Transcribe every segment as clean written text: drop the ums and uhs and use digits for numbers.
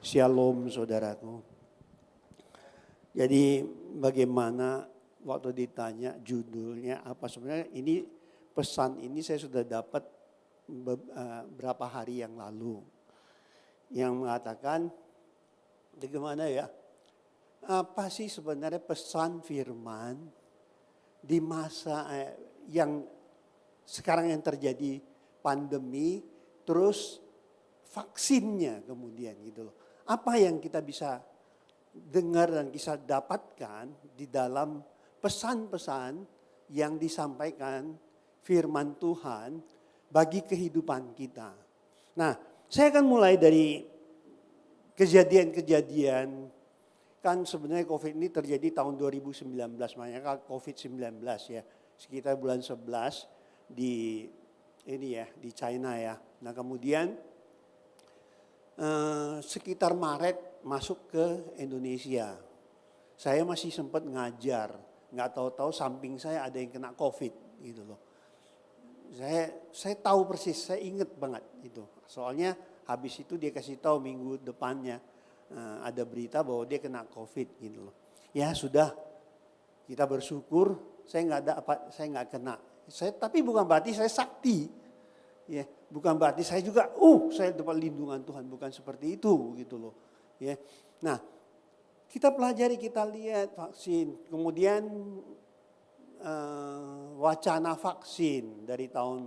Shalom saudaraku. Jadi bagaimana waktu ditanya judulnya apa, sebenarnya ini pesan ini saya sudah dapat beberapa hari yang lalu. Yang mengatakan bagaimana ya, apa sih sebenarnya pesan firman di masa yang sekarang yang terjadi pandemi, terus vaksinnya kemudian gitu loh. Apa yang kita bisa dengar dan bisa dapatkan di dalam pesan-pesan yang disampaikan firman Tuhan bagi kehidupan kita. Nah, saya akan mulai dari kejadian-kejadian. Kan sebenarnya COVID ini terjadi tahun 2019, makanya COVID-19 ya. Sekitar bulan 11 di China ya. Nah, kemudian sekitar Maret masuk ke Indonesia. Saya masih sempat ngajar, nggak tahu-tahu samping saya ada yang kena COVID gitu loh. Saya tahu persis, saya ingat banget itu. Soalnya habis itu dia kasih tahu minggu depannya ada berita bahwa dia kena COVID gitu loh. Ya sudah, kita bersyukur saya nggak kena. Tapi bukan berarti saya sakti. Ya, bukan berarti saya juga saya dapat lindungan Tuhan, bukan seperti itu gitu loh. Ya. Nah, kita pelajari, kita lihat vaksin, kemudian wacana vaksin dari tahun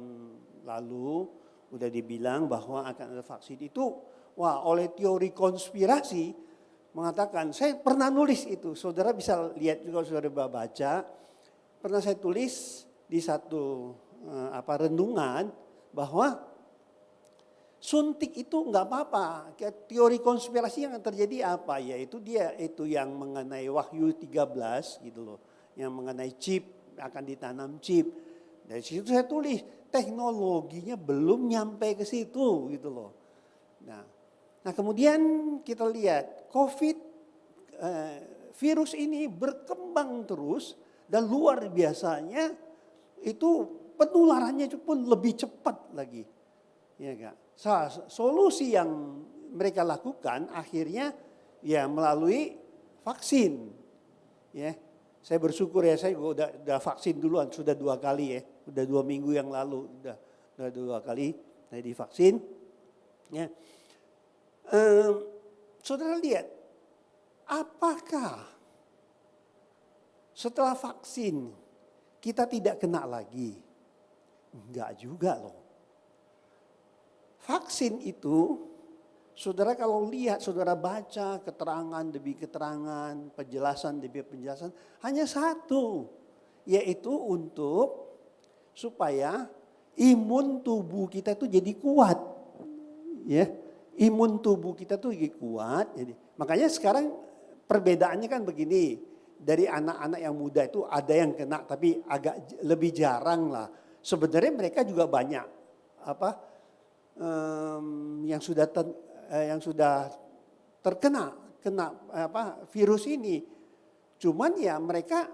lalu udah dibilang bahwa akan ada vaksin itu, oleh teori konspirasi mengatakan, saya pernah nulis itu, saudara bisa lihat juga, saudara baca, pernah saya tulis di satu renungan bahwa suntik itu enggak apa-apa. Teori konspirasi yang terjadi apa? Yaitu itu yang mengenai Wahyu 13 gitu loh. Yang mengenai chip, akan ditanam chip. Dari situ saya tulis, teknologinya belum nyampe ke situ gitu loh. Nah kemudian kita lihat COVID, virus ini berkembang terus dan luar biasanya itu penularannya pun lebih cepat lagi. Ya kan? Solusi yang mereka lakukan akhirnya ya melalui vaksin. Ya. Saya bersyukur ya, saya udah vaksin duluan, sudah 2 kali ya. Udah 2 minggu yang lalu udah 2 kali saya divaksin. Ya. Saudara lihat, apakah setelah vaksin kita tidak kena lagi? Enggak juga loh. Vaksin itu, saudara kalau lihat, saudara baca keterangan demi keterangan, penjelasan demi penjelasan, hanya satu, yaitu untuk supaya imun tubuh kita itu jadi kuat. Ya, imun tubuh kita tuh jadi kuat. Jadi, makanya sekarang perbedaannya kan begini, dari anak-anak yang muda itu ada yang kena tapi agak lebih jarang lah. Sebenarnya mereka juga banyak yang sudah terkena virus ini. Cuman ya mereka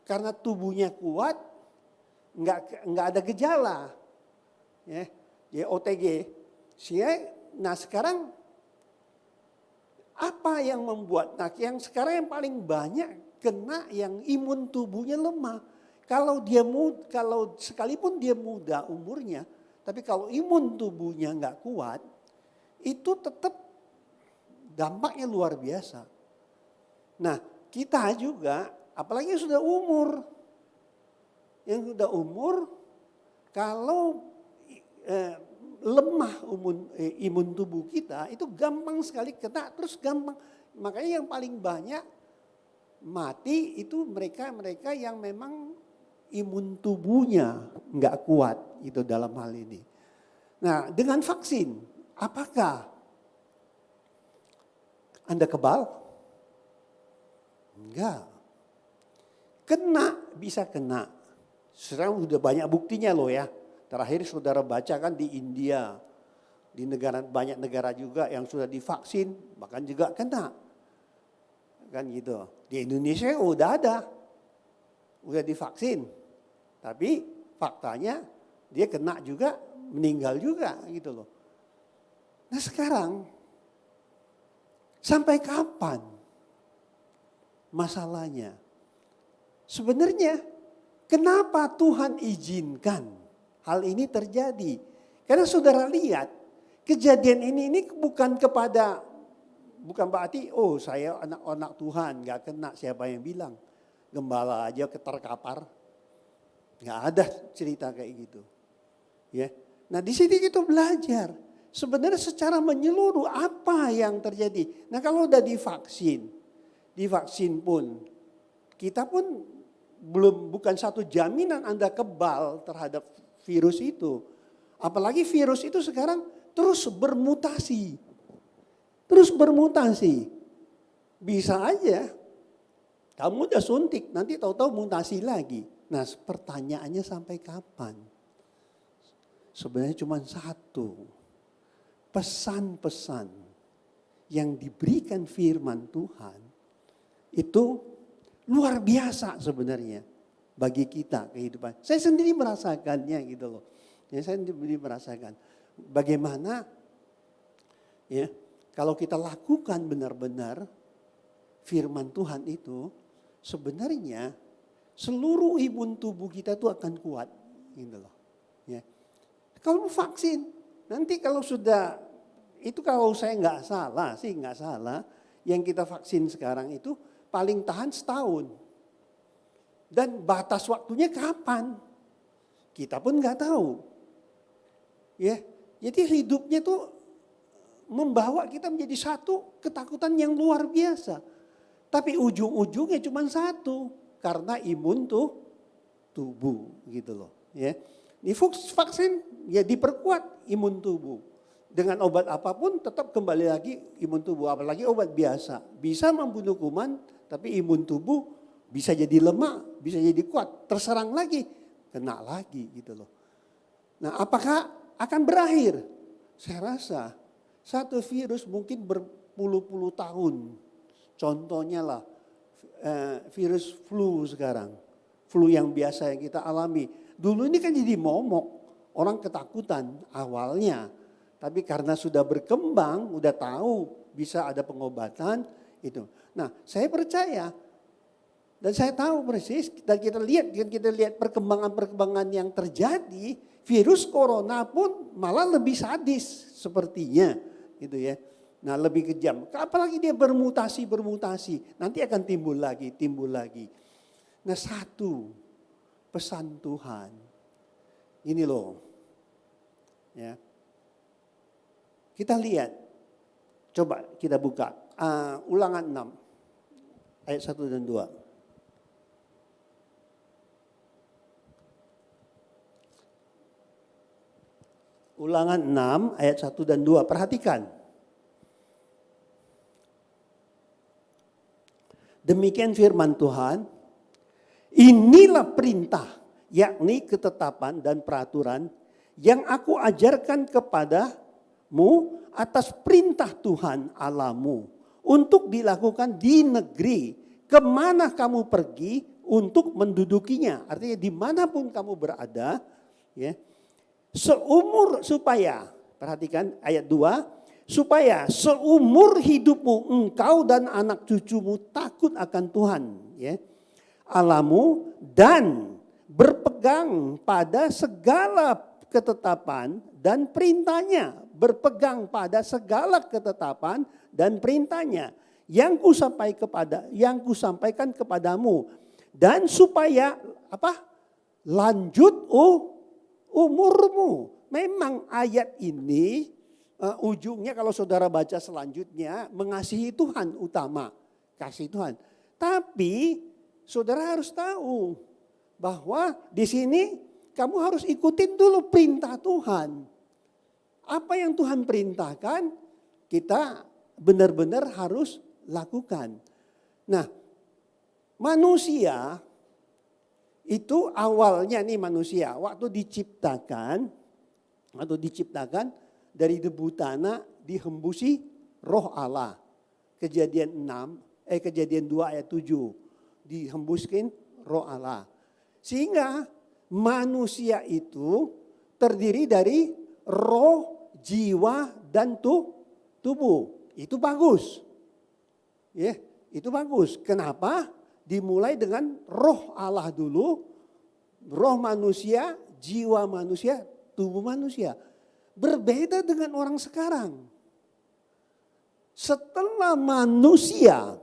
karena tubuhnya kuat nggak ada gejala. Ya OTG. Nah sekarang apa yang membuat yang sekarang yang paling banyak kena yang imun tubuhnya lemah. Kalau sekalipun dia muda umurnya, tapi kalau imun tubuhnya nggak kuat, itu tetap dampaknya luar biasa. Nah, kita juga, apalagi yang sudah umur, kalau lemah imun tubuh kita, itu gampang sekali kena, terus gampang. Makanya yang paling banyak mati itu mereka yang memang imun tubuhnya nggak kuat itu dalam hal ini. Nah, dengan vaksin, apakah Anda kebal? Enggak. Kena, bisa kena. Sekarang sudah banyak buktinya loh ya. Terakhir saudara baca kan di India, di banyak negara juga yang sudah divaksin, bahkan juga kena. Kan gitu. Di Indonesia udah ada, udah divaksin. Tapi faktanya dia kena juga, meninggal juga gitu loh. Nah sekarang Sampai kapan masalahnya? Sebenarnya kenapa Tuhan izinkan hal ini terjadi? Karena saudara lihat kejadian ini bukan berarti saya anak-anak Tuhan gak kena, siapa yang bilang. Gembala aja keterkapar. Gak ada cerita kayak gitu. Ya. Nah di sini kita belajar. Sebenarnya secara menyeluruh apa yang terjadi. Nah kalau udah divaksin pun kita pun bukan satu jaminan Anda kebal terhadap virus itu. Apalagi virus itu sekarang terus bermutasi. Bisa aja kamu udah suntik, nanti tahu-tahu mutasi lagi. Nah pertanyaannya sampai kapan? Sebenarnya cuma satu. Pesan-pesan yang diberikan firman Tuhan itu luar biasa sebenarnya bagi kita kehidupan. Saya sendiri merasakannya gitu loh. Ya, saya sendiri merasakan bagaimana ya kalau kita lakukan benar-benar firman Tuhan itu sebenarnya seluruh imun tubuh kita itu akan kuat gitu loh. Ya. Kalau vaksin nanti kalau sudah itu kalau saya nggak salah yang kita vaksin sekarang itu paling tahan setahun. Dan batas waktunya kapan? Kita pun nggak tahu. Ya, jadi hidupnya tuh membawa kita menjadi satu ketakutan yang luar biasa. Tapi ujung-ujungnya cuma satu, karena imun tubuh gitu loh. Ya, di vaksin ya diperkuat imun tubuh. Dengan obat apapun tetap kembali lagi imun tubuh, apalagi obat biasa. Bisa membunuh kuman, tapi imun tubuh bisa jadi lemah, bisa jadi kuat. Terserang lagi, kena lagi gitu loh. Nah apakah akan berakhir? Saya rasa satu virus mungkin berpuluh-puluh tahun. Contohnya lah virus flu sekarang. Flu yang biasa yang kita alami. Dulu ini kan jadi momok, orang ketakutan awalnya. Tapi karena sudah berkembang, udah tahu bisa ada pengobatan itu. Nah, saya percaya dan saya tahu persis dan kita lihat perkembangan yang terjadi, virus corona pun malah lebih sadis sepertinya, gitu ya. Nah, lebih kejam. Apalagi dia bermutasi, nanti akan timbul lagi. Nah, satu pesan Tuhan, ini loh, ya. Kita lihat, coba kita buka Ulangan 6 ayat 1 dan 2. Ulangan 6 ayat 1 dan 2, perhatikan. Demikian firman Tuhan, inilah perintah, yakni ketetapan dan peraturan yang aku ajarkan kepadamu atas perintah Tuhan Allahmu untuk dilakukan di negeri kemana kamu pergi untuk mendudukinya. Artinya dimanapun kamu berada, ya, perhatikan ayat 2, supaya seumur hidupmu engkau dan anak cucumu takut akan Tuhan, ya, Allahmu, dan berpegang pada segala ketetapan dan perintahnya, berpegang pada segala ketetapan dan perintahnya yang kusampaikan kepadamu, dan supaya lanjut umurmu. Memang ayat ini ujungnya kalau saudara baca selanjutnya mengasihi Tuhan utama, kasih Tuhan. Tapi saudara harus tahu bahwa di sini kamu harus ikutin dulu perintah Tuhan. Apa yang Tuhan perintahkan, kita benar-benar harus lakukan. Nah, manusia itu awalnya waktu diciptakan dari debu tanah dihembusi roh Allah. Kejadian 2 ayat 7, dihembuskan roh Allah. Sehingga manusia itu terdiri dari roh, jiwa, dan tubuh. Itu bagus. Ya, itu bagus. Kenapa? Dimulai dengan roh Allah dulu, roh manusia, jiwa manusia, tubuh manusia. Berbeda dengan orang sekarang. Setelah manusia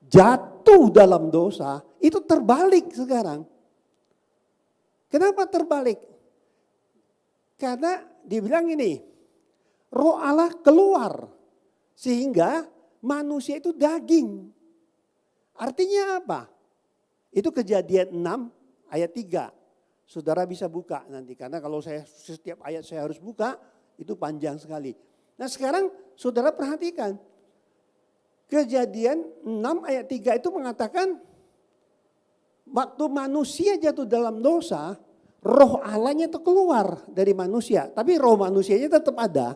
jatuh dalam dosa, itu terbalik sekarang. Kenapa terbalik? Karena dibilang ini, roh Allah keluar. Sehingga manusia itu daging. Artinya apa? Itu Kejadian 6 ayat 3. Saudara bisa buka nanti. Karena kalau saya setiap ayat saya harus buka, itu panjang sekali. Nah sekarang saudara perhatikan. Kejadian 6 ayat 3 itu mengatakan, waktu manusia jatuh dalam dosa, roh Allahnya itu keluar dari manusia. Tapi roh manusianya tetap ada.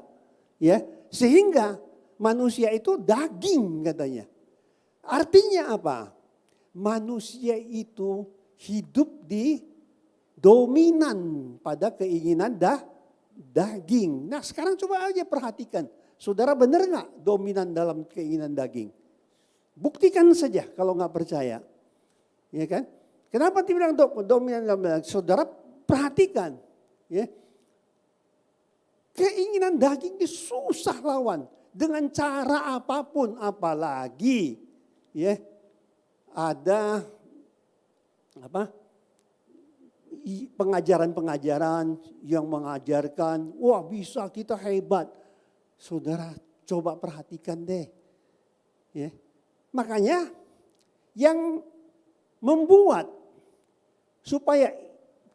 Ya, sehingga manusia itu daging katanya. Artinya apa? Manusia itu hidup di dominan pada keinginan daging. Nah sekarang coba aja perhatikan. Saudara benar nggak dominan dalam keinginan daging? Buktikan saja kalau nggak percaya. Ya kan? Kenapa dibilang dominan dalam daging? Saudara perhatikan. Ya. Keinginan daging itu susah lawan. Dengan cara apapun, apalagi ya ada pengajaran-pengajaran yang mengajarkan, wah bisa kita hebat. Saudara coba perhatikan deh. Ya. Makanya yang membuat supaya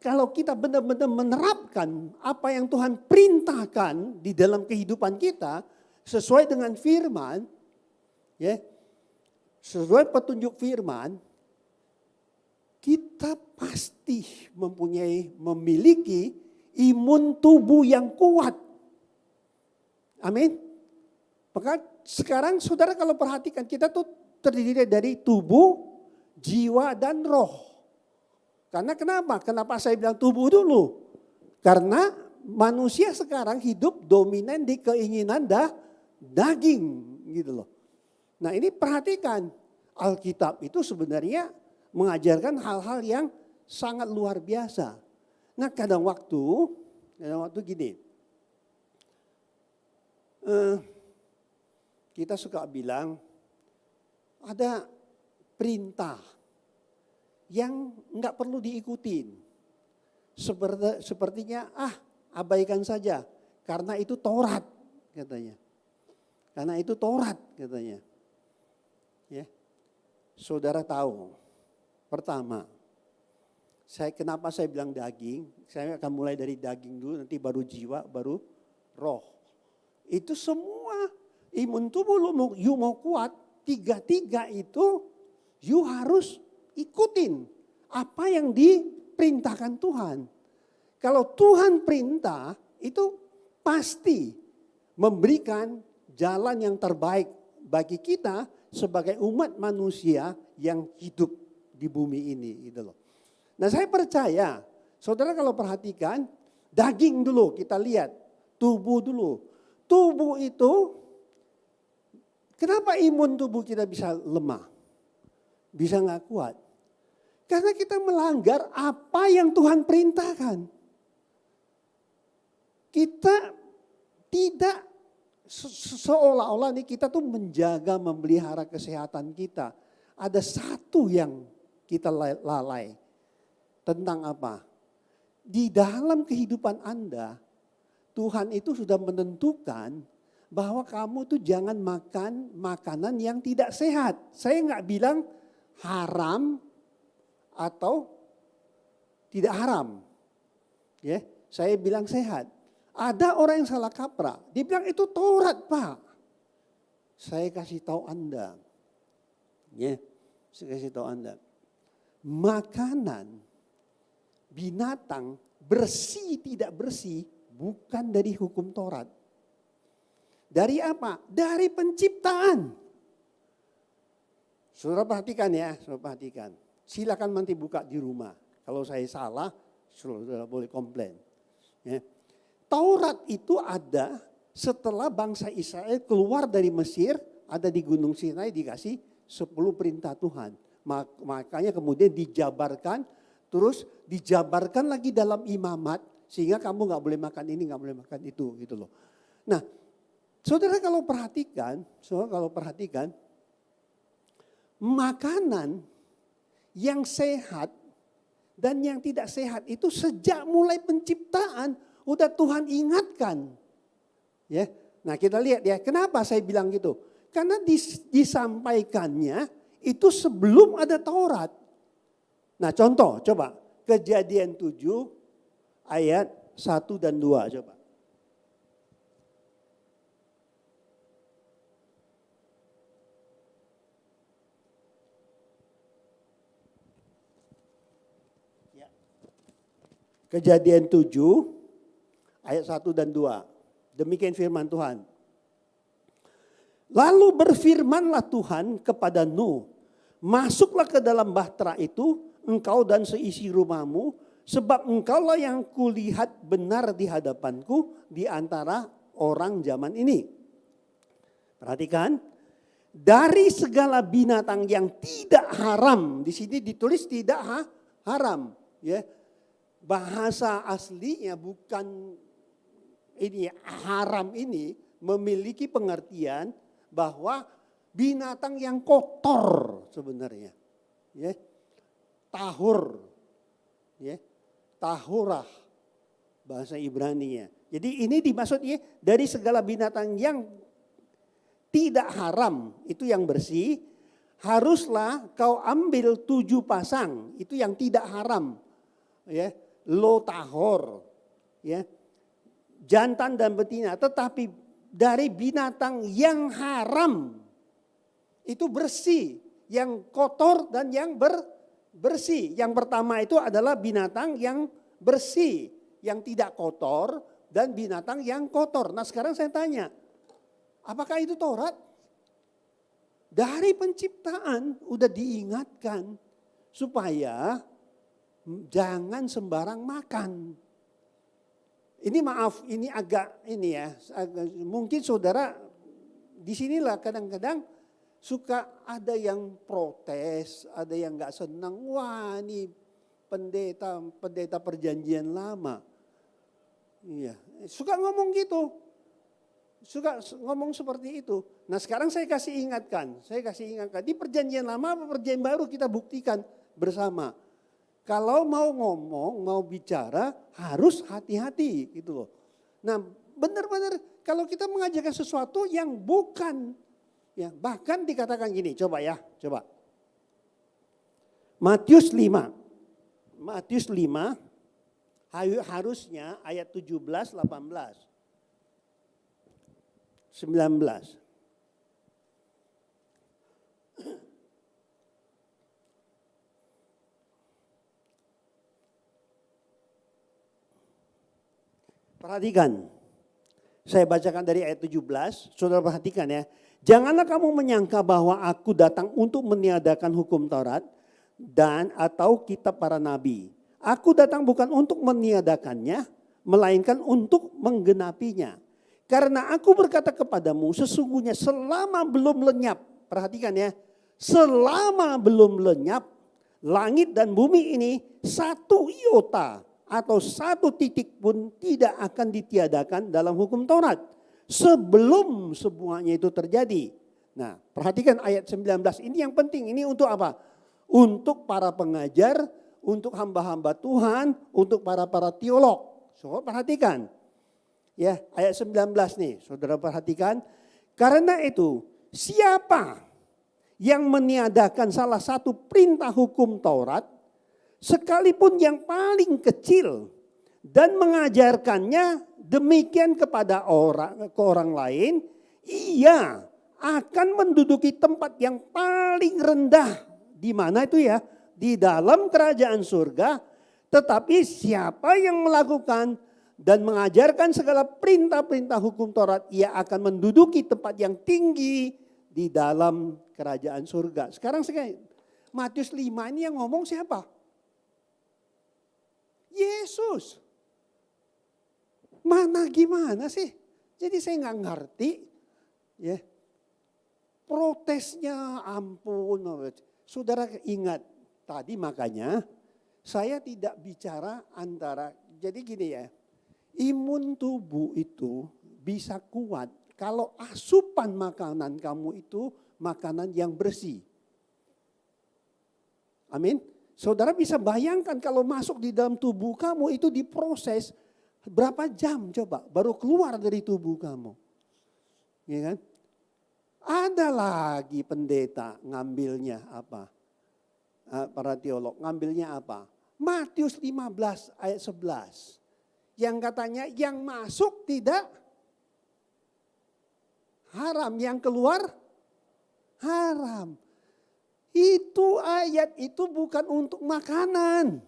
kalau kita benar-benar menerapkan apa yang Tuhan perintahkan di dalam kehidupan kita sesuai dengan firman, ya, sesuai petunjuk firman, kita pasti memiliki imun tubuh yang kuat. Amin. Maka sekarang saudara kalau perhatikan kita tuh terdiri dari tubuh, jiwa dan roh. Karena kenapa? Kenapa saya bilang tubuh dulu? Karena manusia sekarang hidup dominan di keinginan daging gitu loh. Nah ini perhatikan, Alkitab itu sebenarnya mengajarkan hal-hal yang sangat luar biasa. Nah kadang waktu gini, kita suka bilang ada perintah yang enggak perlu diikutin. Sepertinya abaikan saja karena itu Taurat katanya. Karena itu Taurat katanya. Ya. Saudara tahu, pertama, kenapa saya bilang daging? Saya akan mulai dari daging dulu, nanti baru jiwa, baru roh. Itu semua imun tubuh you mau kuat, tiga itu you harus ikutin apa yang diperintahkan Tuhan. Kalau Tuhan perintah itu pasti memberikan jalan yang terbaik bagi kita sebagai umat manusia yang hidup di bumi ini gitu loh. Nah saya percaya, saudara kalau perhatikan daging dulu kita lihat, tubuh dulu. Tubuh itu, kenapa imun tubuh kita bisa lemah? Bisa gak kuat? Karena kita melanggar apa yang Tuhan perintahkan. Kita tidak seolah-olah nih kita tuh menjaga, memelihara kesehatan kita. Ada satu yang kita lalai. Tentang apa? Di dalam kehidupan Anda, Tuhan itu sudah menentukan bahwa kamu tuh jangan makan makanan yang tidak sehat. Saya nggak bilang haram atau tidak haram. Ya, saya bilang sehat. Ada orang yang salah kaprah. Dia bilang itu Taurat, Pak. Saya kasih tahu Anda. Ya, saya kasih tahu Anda. Makanan binatang bersih tidak bersih bukan dari hukum Taurat. Dari apa? Dari penciptaan. Saudara perhatikan ya, saudara perhatikan. Silakan nanti buka di rumah. Kalau saya salah, saudara boleh komplain. Ya. Taurat itu ada setelah bangsa Israel keluar dari Mesir, ada di Gunung Sinai dikasih 10 perintah Tuhan. Makanya kemudian dijabarkan, terus dijabarkan lagi dalam imamat, sehingga kamu nggak boleh makan ini, nggak boleh makan itu, gitu loh. Nah, saudara kalau perhatikan, makanan yang sehat dan yang tidak sehat itu sejak mulai penciptaan udah Tuhan ingatkan. Ya, nah kita lihat ya, kenapa saya bilang gitu? Karena disampaikannya itu sebelum ada Taurat. Nah contoh, coba Kejadian 7 ayat 1 dan 2 coba. Kejadian 7 ayat 1 dan 2. Demikian firman Tuhan. Lalu berfirmanlah Tuhan kepada Nuh, masuklah ke dalam bahtera itu, engkau dan seisi rumahmu, sebab engkaulah yang kulihat benar di hadapanku di antara orang zaman ini. Perhatikan, dari segala binatang yang tidak haram, di sini ditulis tidak haram, ya. Bahasa aslinya bukan ini haram ini memiliki pengertian bahwa binatang yang kotor sebenarnya. Ya. Tahur. Ya. Tahurah bahasa Ibraninya. Jadi ini dimaksudnya dari segala binatang yang tidak haram, itu yang bersih, haruslah kau ambil 7 pasang, itu yang tidak haram. Ya. Lo tahor, ya, jantan dan betina, tetapi dari binatang yang haram itu bersih, yang kotor dan yang bersih. Yang pertama itu adalah binatang yang bersih, yang tidak kotor dan binatang yang kotor. Nah sekarang saya tanya, apakah itu Taurat? Dari penciptaan udah diingatkan supaya jangan sembarang makan. Ini maaf, ini agak ini ya, mungkin saudara disinilah kadang-kadang suka ada yang protes, ada yang nggak senang. Wah ini pendeta perjanjian lama. Iya, suka ngomong gitu, suka ngomong seperti itu. Nah sekarang saya kasih ingatkan di perjanjian lama apa perjanjian baru kita buktikan bersama. Kalau mau ngomong, mau bicara harus hati-hati gitu loh. Nah benar-benar kalau kita mengajarkan sesuatu yang bukan, ya bahkan dikatakan gini, coba ya, coba. Matius 5 harusnya ayat 17, 18, 19. Perhatikan, saya bacakan dari ayat 17, saudara perhatikan ya. Janganlah kamu menyangka bahwa aku datang untuk meniadakan hukum Taurat dan atau kitab para nabi. Aku datang bukan untuk meniadakannya, melainkan untuk menggenapinya. Karena aku berkata kepadamu, sesungguhnya selama belum lenyap, perhatikan ya, selama belum lenyap langit dan bumi ini satu iota atau satu titik pun tidak akan ditiadakan dalam hukum Taurat. Sebelum semuanya itu terjadi. Nah perhatikan ayat 19 ini yang penting. Ini untuk apa? Untuk para pengajar, untuk hamba-hamba Tuhan, untuk para teolog. So perhatikan. Ya ayat 19 nih saudara perhatikan. Karena itu siapa yang meniadakan salah satu perintah hukum Taurat, sekalipun yang paling kecil, dan mengajarkannya demikian kepada orang lain, ia akan menduduki tempat yang paling rendah. Di mana itu ya? Di dalam kerajaan surga. Tetapi siapa yang melakukan dan mengajarkan segala perintah-perintah hukum Taurat, ia akan menduduki tempat yang tinggi di dalam kerajaan surga. Sekarang Matius 5 ini yang ngomong siapa? Yesus. Mana gimana sih? Jadi saya nggak ngerti. Ya. Protesnya ampun. Saudara ingat tadi, makanya saya tidak bicara antara, jadi gini ya, imun tubuh itu bisa kuat kalau asupan makanan kamu itu makanan yang bersih. Amin. Saudara bisa bayangkan kalau masuk di dalam tubuh kamu itu diproses berapa jam coba baru keluar dari tubuh kamu. Ya kan? Ada lagi pendeta ngambilnya apa? Para teolog ngambilnya apa? Matius 15 ayat 11. Yang katanya yang masuk tidak haram, yang keluar haram. Itu ayat itu bukan untuk makanan.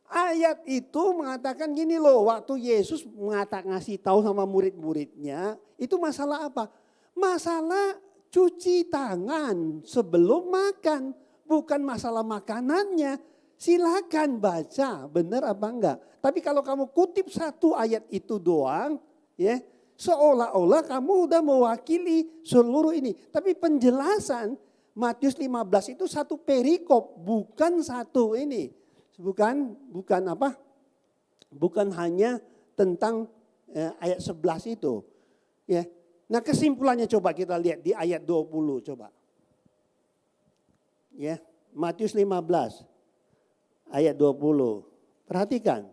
Ayat itu mengatakan gini loh, waktu Yesus ngasih tahu sama murid-muridnya, itu masalah apa? Masalah cuci tangan sebelum makan, bukan masalah makanannya. Silakan baca, benar apa enggak. Tapi kalau kamu kutip satu ayat itu doang, ya seolah-olah kamu udah mewakili seluruh ini. Tapi penjelasan Matius 15 itu satu perikop, bukan satu ini. Bukan apa? Bukan hanya tentang ayat 11 itu. Ya. Nah, kesimpulannya coba kita lihat di ayat 20 coba. Ya, Matius 15 ayat 20. Perhatikan.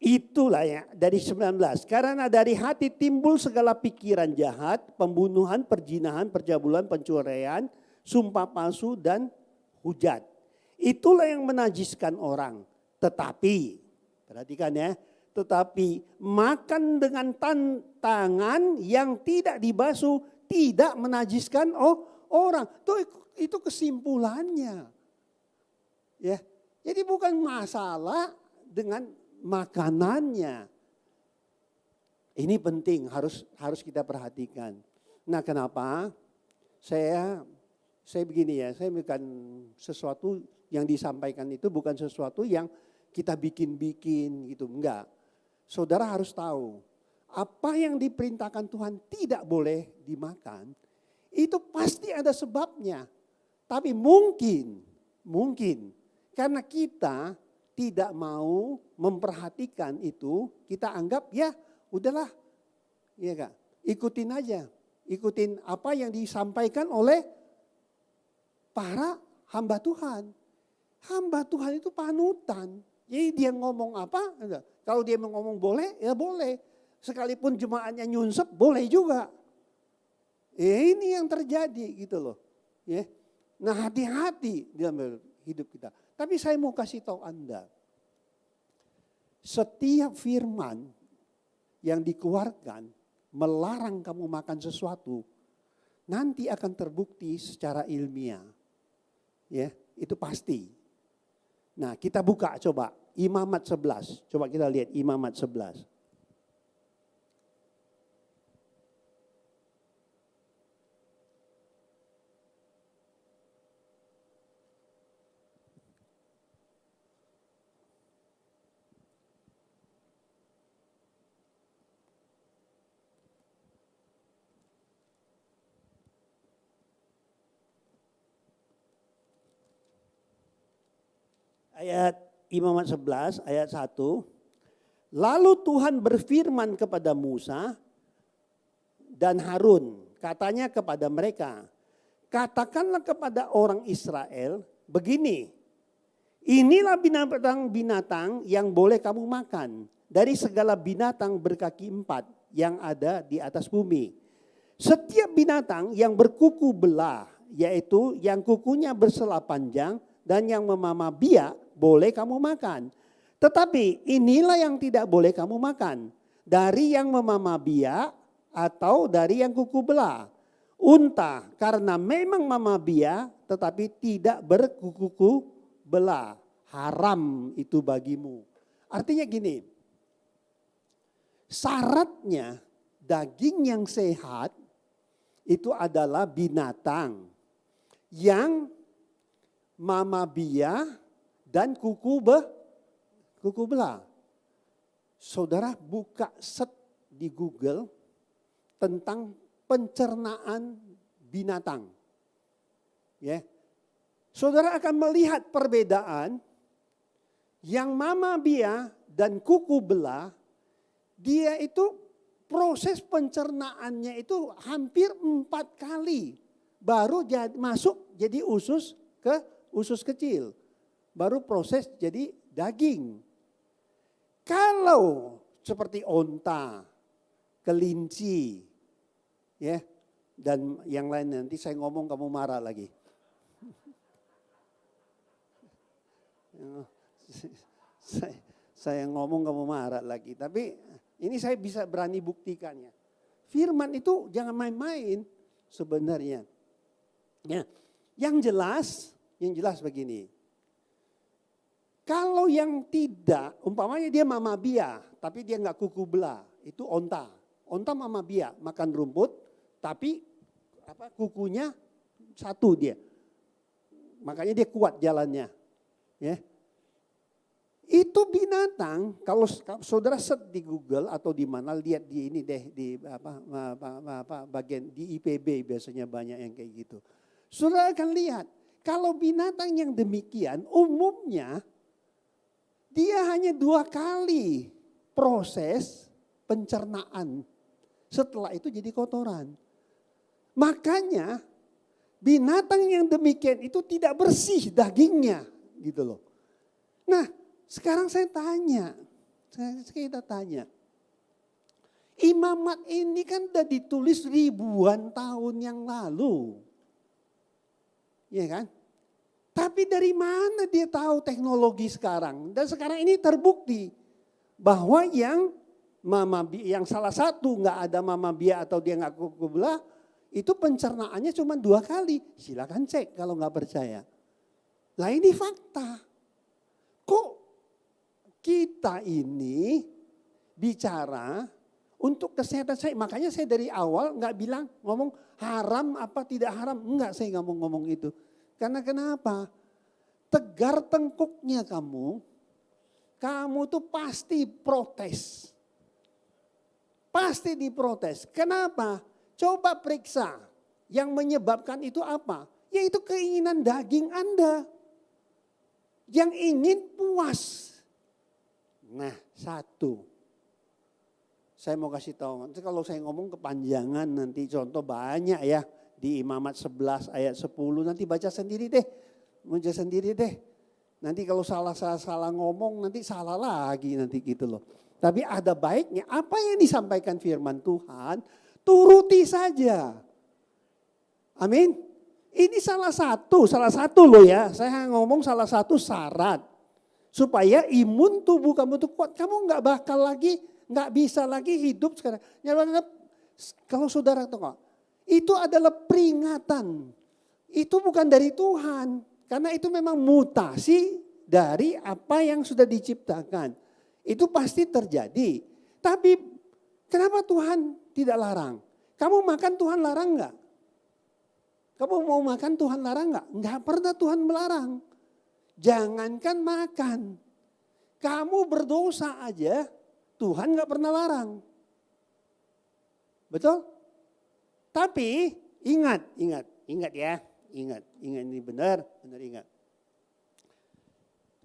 Itulah ya dari 19. Karena dari hati timbul segala pikiran jahat, pembunuhan, perzinahan, percabulan, pencurian, sumpah palsu dan hujat. Itulah yang menajiskan orang. Tetapi, perhatikan ya, tetapi makan dengan tangan yang tidak dibasuh tidak menajiskan orang. Itu kesimpulannya. Ya. Jadi bukan masalah dengan makanannya. Ini penting, harus kita perhatikan. Nah, kenapa? Saya begini ya, saya bukan sesuatu yang disampaikan itu bukan sesuatu yang kita bikin-bikin gitu, enggak. Saudara harus tahu, apa yang diperintahkan Tuhan tidak boleh dimakan, itu pasti ada sebabnya. Tapi mungkin karena kita tidak mau memperhatikan itu, kita anggap ya udahlah, ya Kak, ikutin aja. Ikutin apa yang disampaikan oleh para hamba Tuhan. Hamba Tuhan itu panutan. Jadi dia ngomong apa, kalau dia ngomong boleh, ya boleh. Sekalipun jemaatnya nyunsep, boleh juga. Ini yang terjadi gitu loh. Ya. Nah, hati-hati dalam hidup kita. Tapi saya mau kasih tahu Anda, setiap firman yang dikeluarkan melarang kamu makan sesuatu, nanti akan terbukti secara ilmiah. Ya, itu pasti. Nah, kita buka coba Imamat 11. Coba kita lihat Imamat 11. Ayat Imamat 11 ayat 1. Lalu Tuhan berfirman kepada Musa dan Harun, katanya kepada mereka, katakanlah kepada orang Israel begini, inilah binatang-binatang yang boleh kamu makan dari segala binatang berkaki 4 yang ada di atas bumi. Setiap binatang yang berkuku belah, yaitu yang kukunya bersela panjang dan yang memamah biak, boleh kamu makan. Tetapi inilah yang tidak boleh kamu makan. Dari yang memamah biak atau dari yang kuku belah. Unta karena memang mamah biak tetapi tidak berkuku belah. Haram itu bagimu. Artinya gini. Syaratnya daging yang sehat itu adalah binatang yang mama biak dan kuku belah. Saudara buka di Google tentang pencernaan binatang. Ya. Saudara akan melihat perbedaan yang mama biak dan kuku belah, dia itu proses pencernaannya itu hampir 4 kali. Baru masuk jadi usus kecil. Baru proses jadi daging. Kalau seperti onta, kelinci, ya, dan yang lain nanti saya ngomong kamu marah lagi. Saya ngomong kamu marah lagi, tapi ini saya bisa berani buktikannya. Firman itu jangan main-main sebenarnya. Ya, yang jelas begini. Kalau yang tidak, umpamanya dia mama biak, tapi dia nggak kuku belah, itu onta. Onta mama biak, makan rumput, tapi kukunya satu dia. Makanya dia kuat jalannya. Ya. Itu binatang, kalau saudara set di Google atau di mana, lihat di ini deh, di bagian di IPB biasanya banyak yang kayak gitu. Saudara akan lihat, kalau binatang yang demikian umumnya dia hanya 2 kali proses pencernaan. Setelah itu jadi kotoran. Makanya binatang yang demikian itu tidak bersih dagingnya, gitu loh. Nah, sekarang kita tanya. Imamat ini kan udah ditulis ribuan tahun yang lalu. Iya kan? Tapi dari mana dia tahu teknologi sekarang? Dan sekarang ini terbukti bahwa yang salah satu nggak ada mama biak atau dia nggak kuku belah, itu pencernaannya cuma 2 kali. Silakan cek kalau nggak percaya. Lah ini fakta. Kok kita ini bicara untuk kesehatan saya? Makanya saya dari awal nggak bilang ngomong haram apa tidak haram. Enggak, saya nggak mau ngomong itu. Karena kenapa? Tegar tengkuknya kamu tuh pasti protes. Pasti diprotes. Kenapa? Coba periksa yang menyebabkan itu apa? Yaitu keinginan daging Anda. Yang ingin puas. Nah, satu. Saya mau kasih tahu, nanti kalau saya ngomong kepanjangan nanti contoh banyak ya. Di Imamat 11 ayat 10 nanti baca sendiri deh. Baca sendiri deh. Nanti kalau salah ngomong nanti salah lagi nanti gitu loh. Tapi ada baiknya apa yang disampaikan firman Tuhan turuti saja. Amin. Ini salah satu loh ya. Saya ngomong salah satu syarat. Supaya imun tubuh kamu tuh kuat. Kamu nggak bisa lagi hidup sekarang. Kalau saudara tahu, itu adalah peringatan. Itu bukan dari Tuhan. Karena itu memang mutasi dari apa yang sudah diciptakan. Itu pasti terjadi. Tapi kenapa Tuhan tidak larang? Kamu makan Tuhan larang enggak? Kamu mau makan Tuhan larang enggak? Enggak pernah Tuhan melarang. Jangankan makan. Kamu berdosa aja Tuhan enggak pernah larang. Betul? Tapi ingat ya. Ingat ini benar ingat.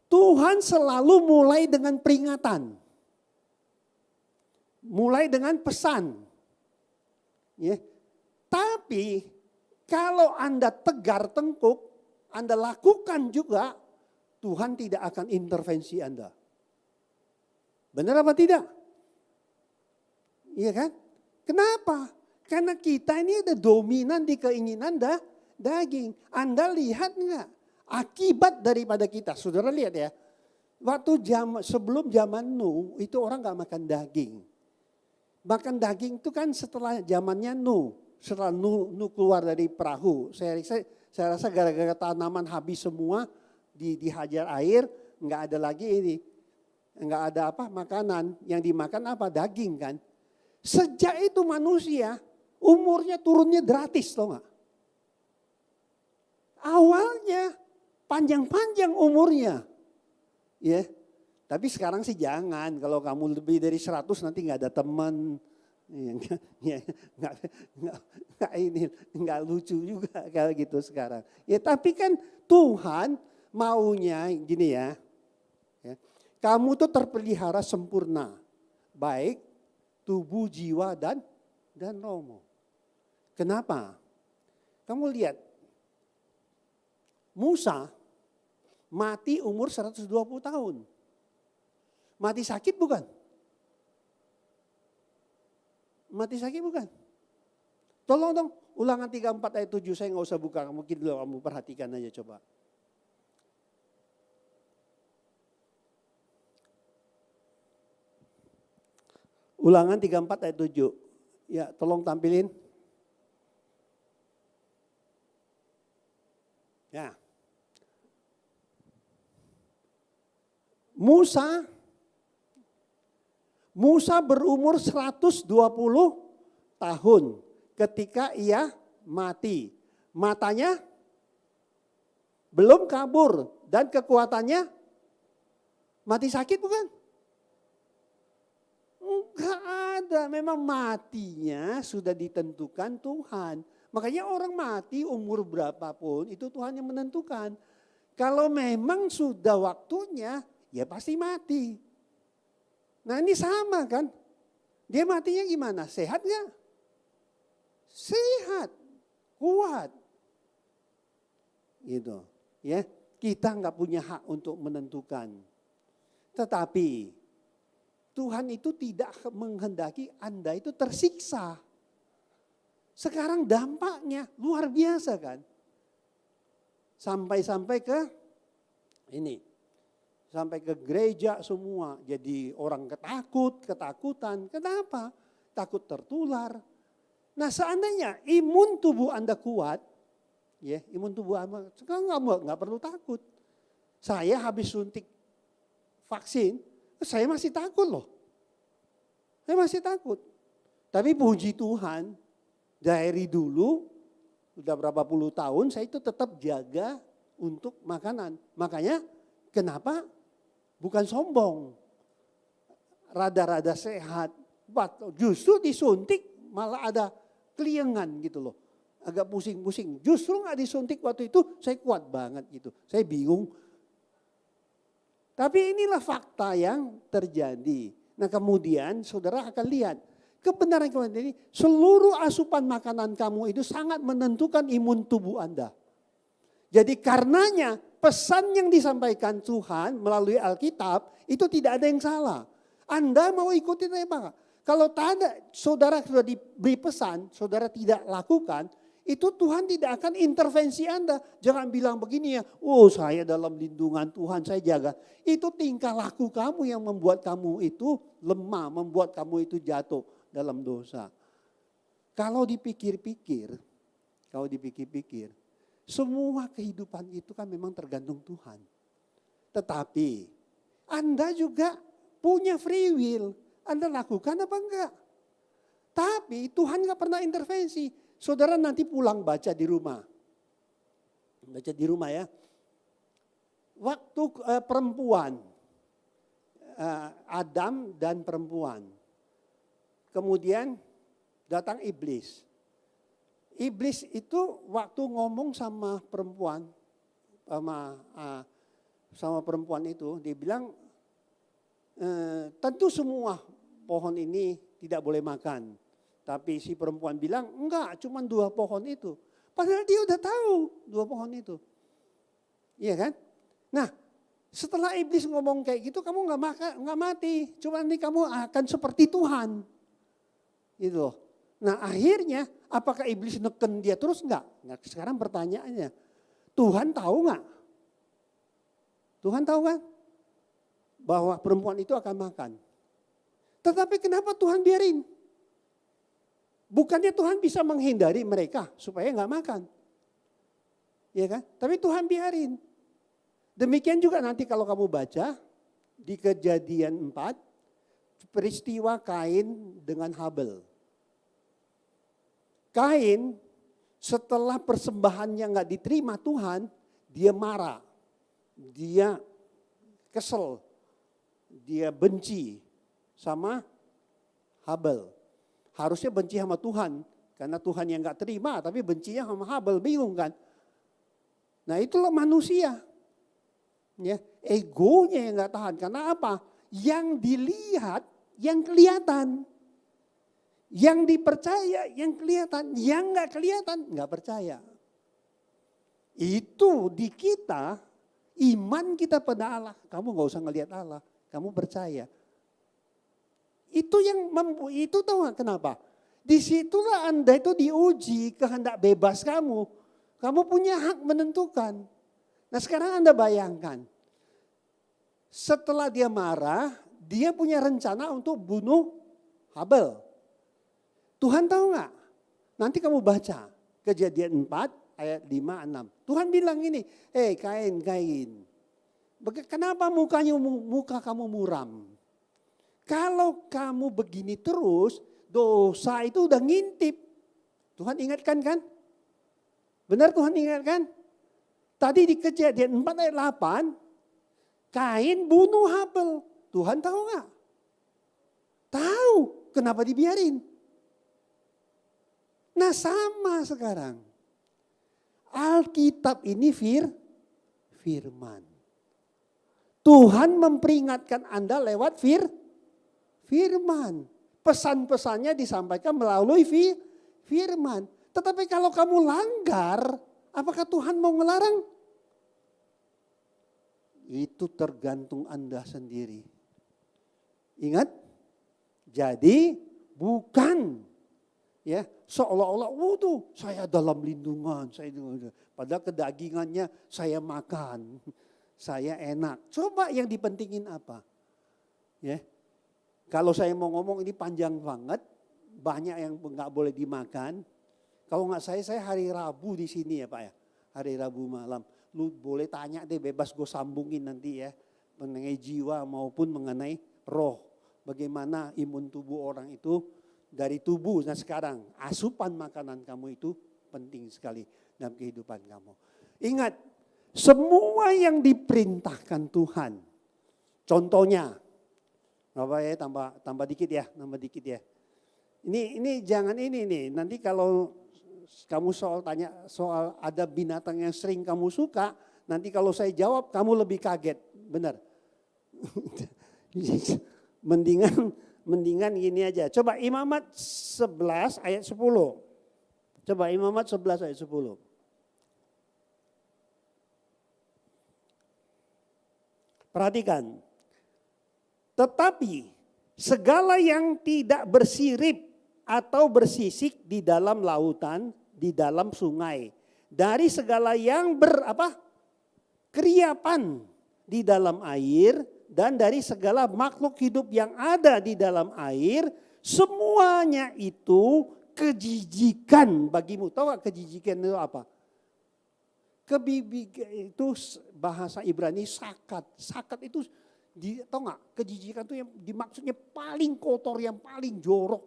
Tuhan selalu mulai dengan peringatan. Mulai dengan pesan. Ya. Tapi kalau Anda tegar tengkuk, Anda lakukan juga, Tuhan tidak akan intervensi Anda. Benar apa tidak? Iya kan? Kenapa? Karena kita ini ada dominan di keinginan daging. Anda lihat enggak? Akibat daripada kita. Saudara lihat ya. Waktu sebelum zaman Nuh itu orang enggak makan daging. Makan daging itu kan setelah zamannya Nuh. Setelah Nuh keluar dari perahu. Saya rasa gara-gara tanaman habis semua dihajar air. Enggak ada lagi ini. Enggak ada makanan. Yang dimakan daging kan. Sejak itu manusia umurnya turunnya gratis, tau gak? Awalnya panjang-panjang umurnya. Ya, tapi sekarang sih jangan, kalau kamu lebih dari 100 nanti nggak ada teman. Ya, nggak lucu juga kalau gitu sekarang. Ya tapi kan Tuhan maunya gini ya, kamu tuh terpelihara sempurna, baik tubuh, jiwa dan rohmu. Kenapa? Kamu lihat, Musa mati umur 120 tahun. Mati sakit bukan? Mati sakit bukan? Tolong dong, Ulangan 34 ayat 7, saya nggak usah buka, mungkin dulu kamu perhatikan aja coba. Ulangan 34 ayat 7. Ya, tolong tampilin. Ya. Musa berumur 120 tahun ketika ia mati. Matanya belum kabur dan kekuatannya mati sakit bukan? Enggak ada, memang matinya sudah ditentukan Tuhan. Makanya orang mati umur berapapun itu Tuhan yang menentukan. Kalau memang sudah waktunya ya pasti mati. Nah ini sama kan, dia matinya gimana? Sehat gak? Sehat, kuat. Gitu ya, kita nggak punya hak untuk menentukan. Tetapi Tuhan itu tidak menghendaki Anda itu tersiksa. Sekarang dampaknya luar biasa kan. Sampai ke ini. Sampai ke gereja semua. Jadi orang ketakutan. Kenapa? Takut tertular. Nah seandainya imun tubuh Anda kuat. Ya, imun tubuh Anda sekarang nggak perlu takut. Saya habis suntik vaksin. Saya masih takut loh. Saya masih takut. Tapi puji Tuhan, dari dulu, udah berapa puluh tahun, saya itu tetap jaga untuk makanan. Makanya kenapa? Bukan sombong. Rada-rada sehat. Justru disuntik malah ada keliengan gitu loh. Agak pusing-pusing. Justru gak disuntik waktu itu saya kuat banget gitu. Saya bingung. Tapi inilah fakta yang terjadi. Nah kemudian saudara akan lihat kebenaran ini seluruh asupan makanan kamu itu sangat menentukan imun tubuh Anda. Jadi karenanya pesan yang disampaikan Tuhan melalui Alkitab itu tidak ada yang salah. Anda mau ikutin apa? Kalau tidak saudara sudah diberi pesan, saudara tidak lakukan, itu Tuhan tidak akan intervensi Anda. Jangan bilang begini ya, oh saya dalam lindungan Tuhan, saya jaga. Itu tingkah laku kamu yang membuat kamu itu lemah, membuat kamu itu jatuh dalam dosa. Kalau dipikir-pikir, semua kehidupan itu kan memang tergantung Tuhan. Tetapi Anda juga punya free will. Anda lakukan apa enggak? Tapi Tuhan enggak pernah intervensi. Saudara nanti pulang baca di rumah. Baca di rumah ya. Waktu perempuan, Adam dan perempuan. Kemudian datang iblis. Iblis itu waktu ngomong sama perempuan, sama perempuan itu, dia bilang, tentu semua pohon ini tidak boleh makan. Tapi si perempuan bilang, enggak, cuma 2 pohon itu. Padahal dia udah tahu 2 pohon itu. Iya kan? Nah, setelah iblis ngomong kayak gitu, kamu enggak mati. Cuma nanti kamu akan seperti Tuhan. Gitu loh. Nah akhirnya, apakah iblis neken dia terus enggak? Nah, sekarang pertanyaannya, Tuhan tahu enggak? Tuhan tahu kan? Bahwa perempuan itu akan makan. Tetapi kenapa Tuhan biarin? Bukannya Tuhan bisa menghindari mereka supaya enggak makan. Ya kan? Tapi Tuhan biarin. Demikian juga nanti kalau kamu baca di Kejadian 4, peristiwa Kain dengan Habel. Kain setelah persembahannya nggak diterima Tuhan, dia marah, dia kesel, dia benci sama Habel. Harusnya benci sama Tuhan, karena Tuhan yang nggak terima, tapi bencinya sama Habel, bingung kan? Nah itulah manusia, ya egonya yang nggak tahan. Karena apa? Yang dilihat, yang kelihatan. Yang dipercaya, yang kelihatan. Yang nggak kelihatan, nggak percaya. Itu di kita, iman kita pada Allah. Kamu nggak usah ngelihat Allah, kamu percaya. Itu yang itu tahu nggak kenapa? Disitulah Anda itu diuji kehendak bebas kamu. Kamu punya hak menentukan. Nah sekarang Anda bayangkan. Setelah dia marah, dia punya rencana untuk bunuh Habel. Tuhan tahu nggak? Nanti kamu baca Kejadian 4 ayat 5-6. Tuhan bilang ini, Kain, kenapa muka kamu muram? Kalau kamu begini terus, dosa itu udah ngintip. Tuhan ingatkan kan? Benar Tuhan ingatkan? Tadi di Kejadian 4 ayat 8, Kain bunuh Habel. Tuhan tahu nggak? Tahu. Kenapa dibiarin? Nah sama sekarang. Alkitab ini firman. Tuhan memperingatkan Anda lewat firman. Pesan-pesannya disampaikan melalui firman. Tetapi kalau kamu langgar, apakah Tuhan mau ngelarang? Itu tergantung Anda sendiri. Ingat? Jadi bukan ya seolah-olah tuh saya dalam lindungan, padahal kedagingannya saya makan, saya enak. Coba yang dipentingin apa? Ya, kalau saya mau ngomong ini panjang banget, banyak yang nggak boleh dimakan. Kalau nggak saya hari Rabu di sini ya Pak ya, hari Rabu malam. Lu boleh tanya deh, bebas gue sambungin nanti ya, mengenai jiwa maupun mengenai roh. Bagaimana imun tubuh orang itu dari tubuh. Nah sekarang asupan makanan kamu itu penting sekali dalam kehidupan kamu. Ingat, semua yang diperintahkan Tuhan. Contohnya, apa ya, tambah dikit ya, nambah dikit ya. Ini jangan ini nih. Nanti kalau kamu tanya soal ada binatang yang sering kamu suka, nanti kalau saya jawab kamu lebih kaget, benar? Mendingan gini aja. Coba Imamat 11 ayat 10. Coba Imamat 11 ayat 10. Perhatikan. Tetapi segala yang tidak bersirip atau bersisik di dalam lautan, di dalam sungai, dari segala yang keriapan di dalam air, dan dari segala makhluk hidup yang ada di dalam air, semuanya itu kejijikan bagimu. Tahu gak kejijikan itu apa? Itu bahasa Ibrani sakat. Sakat itu, tahu gak? Kejijikan itu yang dimaksudnya paling kotor, yang paling jorok.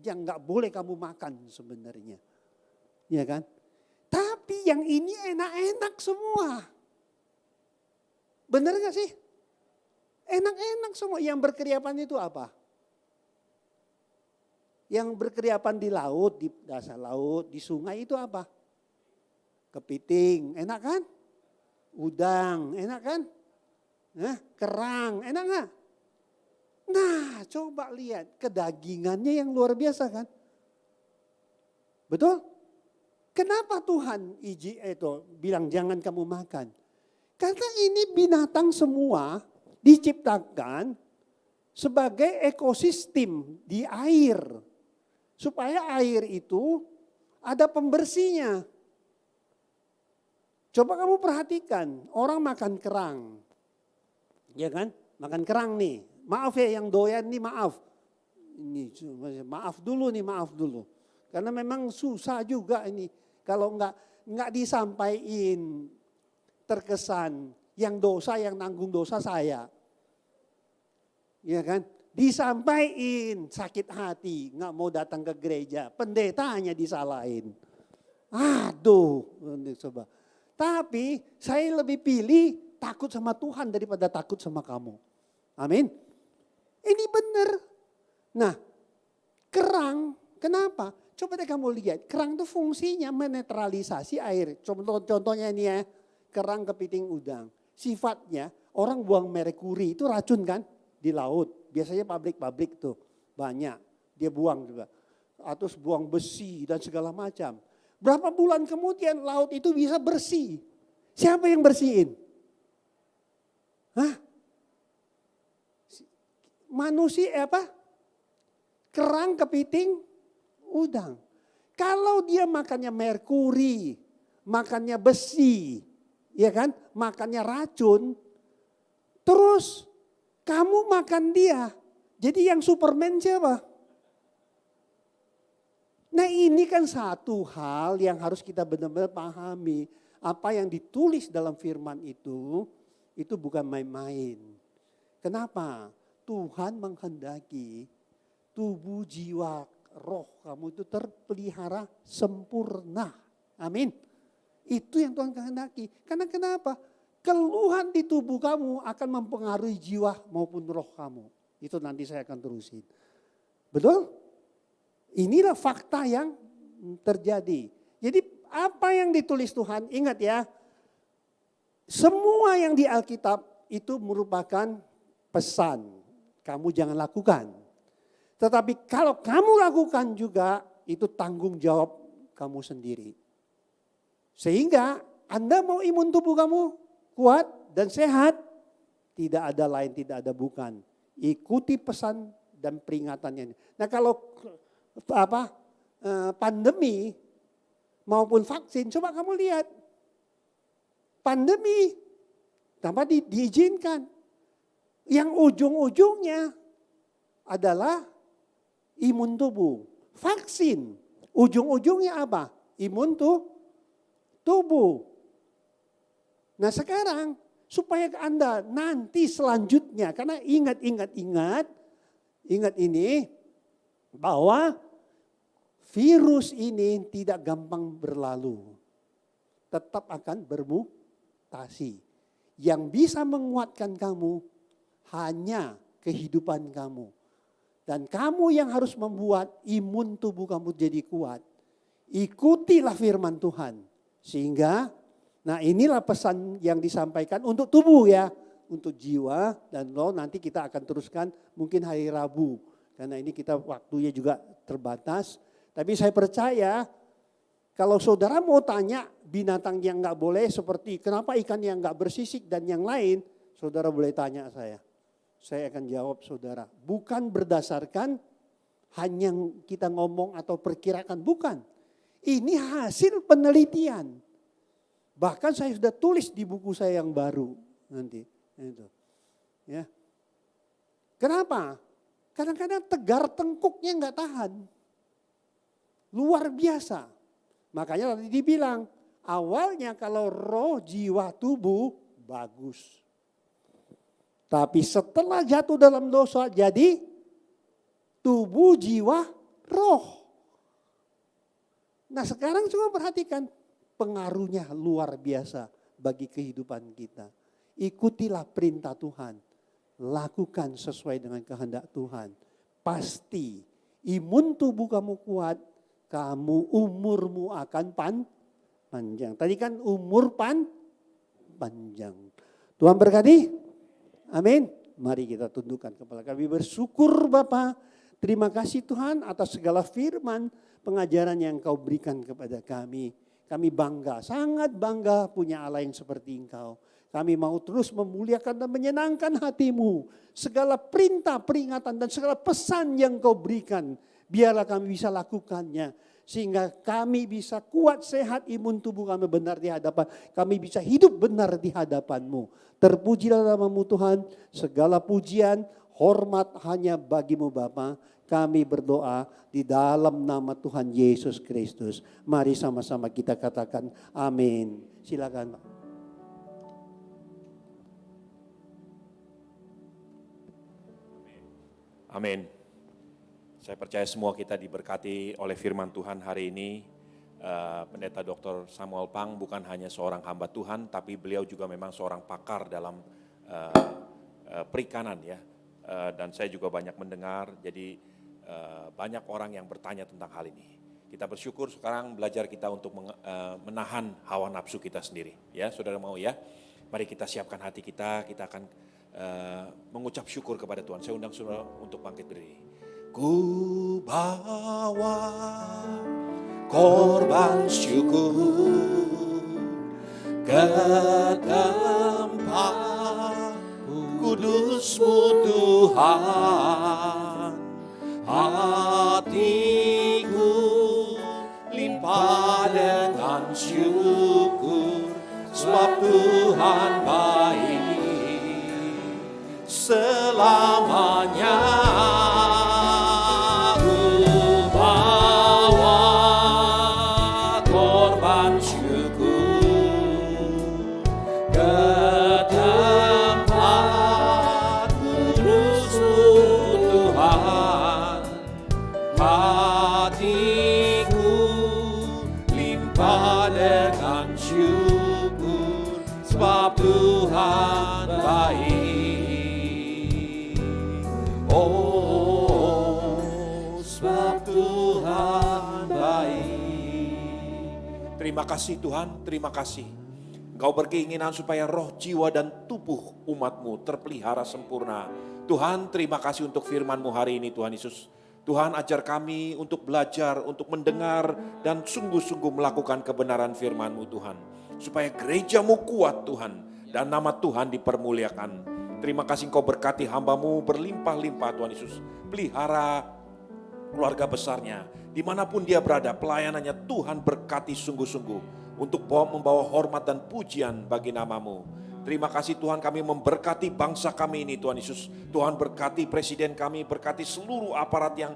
Yang gak boleh kamu makan sebenarnya. Ya kan? Tapi yang ini enak-enak semua. Benar gak sih? Enak-enak semua. Yang berkeriapan itu apa? Yang berkeriapan di laut, di dasar laut, di sungai itu apa? Kepiting, enak kan? Udang, enak kan? Kerang, enak gak? Nah coba lihat kedagingannya yang luar biasa kan? Betul? Kenapa Tuhan bilang jangan kamu makan? Karena ini binatang semua diciptakan sebagai ekosistem di air. Supaya air itu ada pembersihnya. Coba kamu perhatikan, orang makan kerang. Ya kan? Makan kerang nih. Maaf ya yang doyan nih, maaf. Maaf dulu. Karena memang susah juga ini. Kalau enggak disampaikan terkesan yang nanggung dosa saya. Ya kan? disampaikan sakit hati, nggak mau datang ke gereja, pendetanya disalahin. Aduh, coba. Tapi saya lebih pilih takut sama Tuhan daripada takut sama kamu. Amin. Ini benar. Nah, kerang, kenapa? Coba deh kamu lihat, kerang itu fungsinya menetralisasi air. Contohnya ini ya, kerang kepiting udang. Sifatnya, orang buang merkuri itu racun kan di laut. Biasanya pabrik-pabrik tuh banyak, dia buang juga. Atau buang besi dan segala macam. Berapa bulan kemudian laut itu bisa bersih. Siapa yang bersihin? Hah? Manusia apa? Kerang kepiting udang. Kalau dia makannya merkuri, makannya besi, ya kan? Makannya racun, terus kamu makan dia. Jadi yang Superman siapa? Nah ini kan satu hal yang harus kita benar-benar pahami. Apa yang ditulis dalam firman itu bukan main-main. Kenapa? Tuhan menghendaki tubuh, jiwa, roh kamu itu terpelihara sempurna. Amin. Itu yang Tuhan kehendaki. Karena kenapa? Keluhan di tubuh kamu akan mempengaruhi jiwa maupun roh kamu. Itu nanti saya akan terusin. Betul? Inilah fakta yang terjadi. Jadi apa yang ditulis Tuhan, ingat ya. Semua yang di Alkitab itu merupakan pesan. Kamu jangan lakukan. Tetapi kalau kamu lakukan juga, itu tanggung jawab kamu sendiri. Sehingga Anda mau imun tubuh kamu kuat dan sehat, tidak ada lain, tidak ada bukan. Ikuti pesan dan peringatannya. Nah kalau pandemi maupun vaksin, coba kamu lihat. Pandemi tanpa diizinkan. Yang ujung-ujungnya adalah imun tubuh. Vaksin, ujung-ujungnya apa? Imun tubuh. Nah sekarang supaya Anda nanti selanjutnya, karena ingat ini bahwa virus ini tidak gampang berlalu. Tetap akan bermutasi. Yang bisa menguatkan kamu hanya kehidupan kamu. Dan kamu yang harus membuat imun tubuh kamu jadi kuat. Ikutilah firman Tuhan. Sehingga, nah inilah pesan yang disampaikan untuk tubuh ya. Untuk jiwa dan roh nanti kita akan teruskan mungkin hari Rabu. Karena ini kita waktunya juga terbatas. Tapi saya percaya kalau saudara mau tanya binatang yang gak boleh seperti kenapa ikan yang gak bersisik dan yang lain. Saudara boleh tanya saya. Saya akan jawab saudara. Bukan berdasarkan hanya kita ngomong atau perkirakan. Bukan. Ini hasil penelitian. Bahkan saya sudah tulis di buku saya yang baru. Nanti. Itu. Ya. Kenapa? Kadang-kadang tegar tengkuknya nggak tahan. Luar biasa. Makanya tadi dibilang, awalnya kalau roh, jiwa, tubuh, bagus. Tapi setelah jatuh dalam dosa, jadi tubuh, jiwa, roh. Nah sekarang coba perhatikan, pengaruhnya luar biasa bagi kehidupan kita. Ikutilah perintah Tuhan. Lakukan sesuai dengan kehendak Tuhan. Pasti imun tubuh kamu kuat, kamu umurmu akan panjang. Tadi kan umur panjang. Tuhan berkati. Amin. Mari kita tundukkan kepala kami bersyukur Bapa. Terima kasih Tuhan atas segala firman pengajaran yang Kau berikan kepada kami. Kami bangga, sangat bangga punya Allah yang seperti Engkau. Kami mau terus memuliakan dan menyenangkan hati-Mu. Segala perintah, peringatan dan segala pesan yang Kau berikan. Biarlah kami bisa lakukannya. Sehingga kami bisa kuat, sehat, imun tubuh kami benar di hadapan. Kami bisa hidup benar di hadapan-Mu. Terpujilah nama-Mu Tuhan. Segala pujian, hormat hanya bagi-Mu Bapa. Kami berdoa di dalam nama Tuhan Yesus Kristus. Mari sama-sama kita katakan amin. Silakan Pak. Amin. Saya percaya semua kita diberkati oleh firman Tuhan hari ini. Pendeta Dr. Samuel Pang bukan hanya seorang hamba Tuhan, tapi beliau juga memang seorang pakar dalam perikanan ya. Dan saya juga banyak mendengar, jadi banyak orang yang bertanya tentang hal ini. Kita bersyukur sekarang belajar kita untuk menahan hawa nafsu kita sendiri. Ya, saudara mau ya? Mari kita siapkan hati kita akan mengucap syukur kepada Tuhan. Saya undang saudara untuk bangkit berdiri. Ku bawa korban syukur ke tempat kudus-Mu Tuhan. Hatiku limpah dengan syukur, sebab Tuhan baik selamanya. Tuhan baik, oh sebab Tuhan baik. Terima kasih Tuhan, terima kasih. Engkau berkeinginan supaya roh, jiwa dan tubuh umat-Mu terpelihara sempurna. Tuhan, terima kasih untuk firman-Mu hari ini Tuhan Yesus. Tuhan, ajar kami untuk belajar, untuk mendengar dan sungguh-sungguh melakukan kebenaran firman-Mu Tuhan. Supaya gereja-Mu kuat Tuhan. Dan nama Tuhan dipermuliakan. Terima kasih Engkau berkati hamba-Mu berlimpah-limpah Tuhan Yesus. Pelihara keluarga besarnya. Dimanapun dia berada, pelayanannya Tuhan berkati sungguh-sungguh. Untuk membawa hormat dan pujian bagi nama-Mu. Terima kasih Tuhan, kami memberkati bangsa kami ini Tuhan Yesus. Tuhan berkati presiden kami, berkati seluruh aparat yang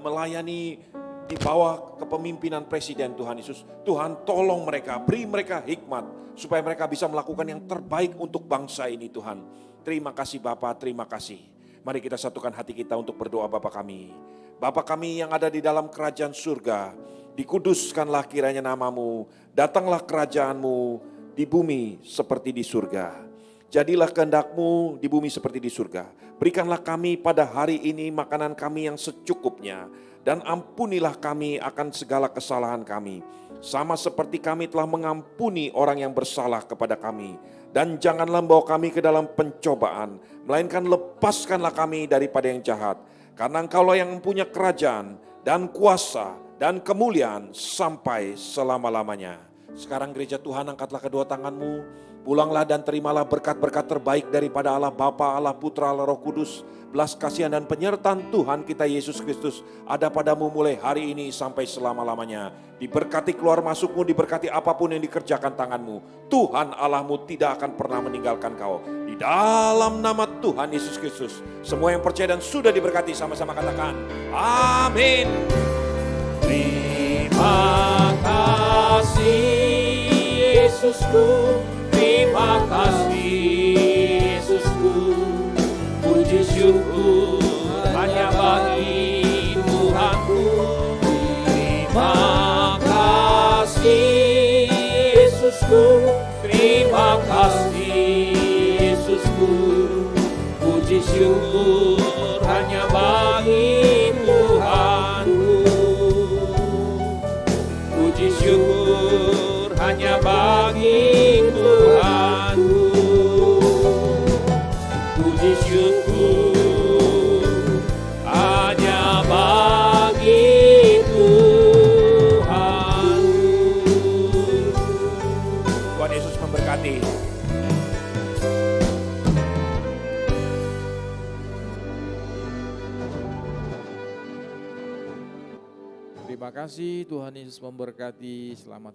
melayani di bawah kepemimpinan Presiden Tuhan Yesus. Tuhan tolong mereka, beri mereka hikmat, supaya mereka bisa melakukan yang terbaik untuk bangsa ini Tuhan. Terima kasih Bapa, terima kasih. Mari kita satukan hati kita untuk berdoa Bapa kami. Bapa kami yang ada di dalam kerajaan surga, dikuduskanlah kiranya nama-Mu, datanglah kerajaan-Mu di bumi seperti di surga. Jadilah kehendak-Mu di bumi seperti di surga. Berikanlah kami pada hari ini makanan kami yang secukupnya. Dan ampunilah kami akan segala kesalahan kami. Sama seperti kami telah mengampuni orang yang bersalah kepada kami. Dan janganlah membawa kami ke dalam pencobaan. Melainkan lepaskanlah kami daripada yang jahat. Karena Engkaulah yang mempunyai kerajaan dan kuasa dan kemuliaan sampai selama-lamanya. Sekarang gereja Tuhan, angkatlah kedua tangan-Mu. Pulanglah dan terimalah berkat-berkat terbaik daripada Allah Bapa, Allah Putra, Allah Roh Kudus. Belas kasihan dan penyertaan Tuhan kita Yesus Kristus ada padamu mulai hari ini sampai selama-lamanya. Diberkati keluar masukmu, diberkati apapun yang dikerjakan tanganmu. Tuhan Allahmu tidak akan pernah meninggalkan kau. Di dalam nama Tuhan Yesus Kristus, semua yang percaya dan sudah diberkati sama-sama katakan amin. Terima kasih Yesusku, terima kasih Yesusku. Puji syukur hanya bagi Tuhanku. Terima kasih Yesusku, terima kasih Yesusku. Puji syukur hanya bagi Tuhanku. Puji syukur hanya bagi Tuhanku. Puji syukur hanya bagi Tuhan. Tuhan Yesus memberkati. Terima kasih, Tuhan Yesus memberkati. Selamat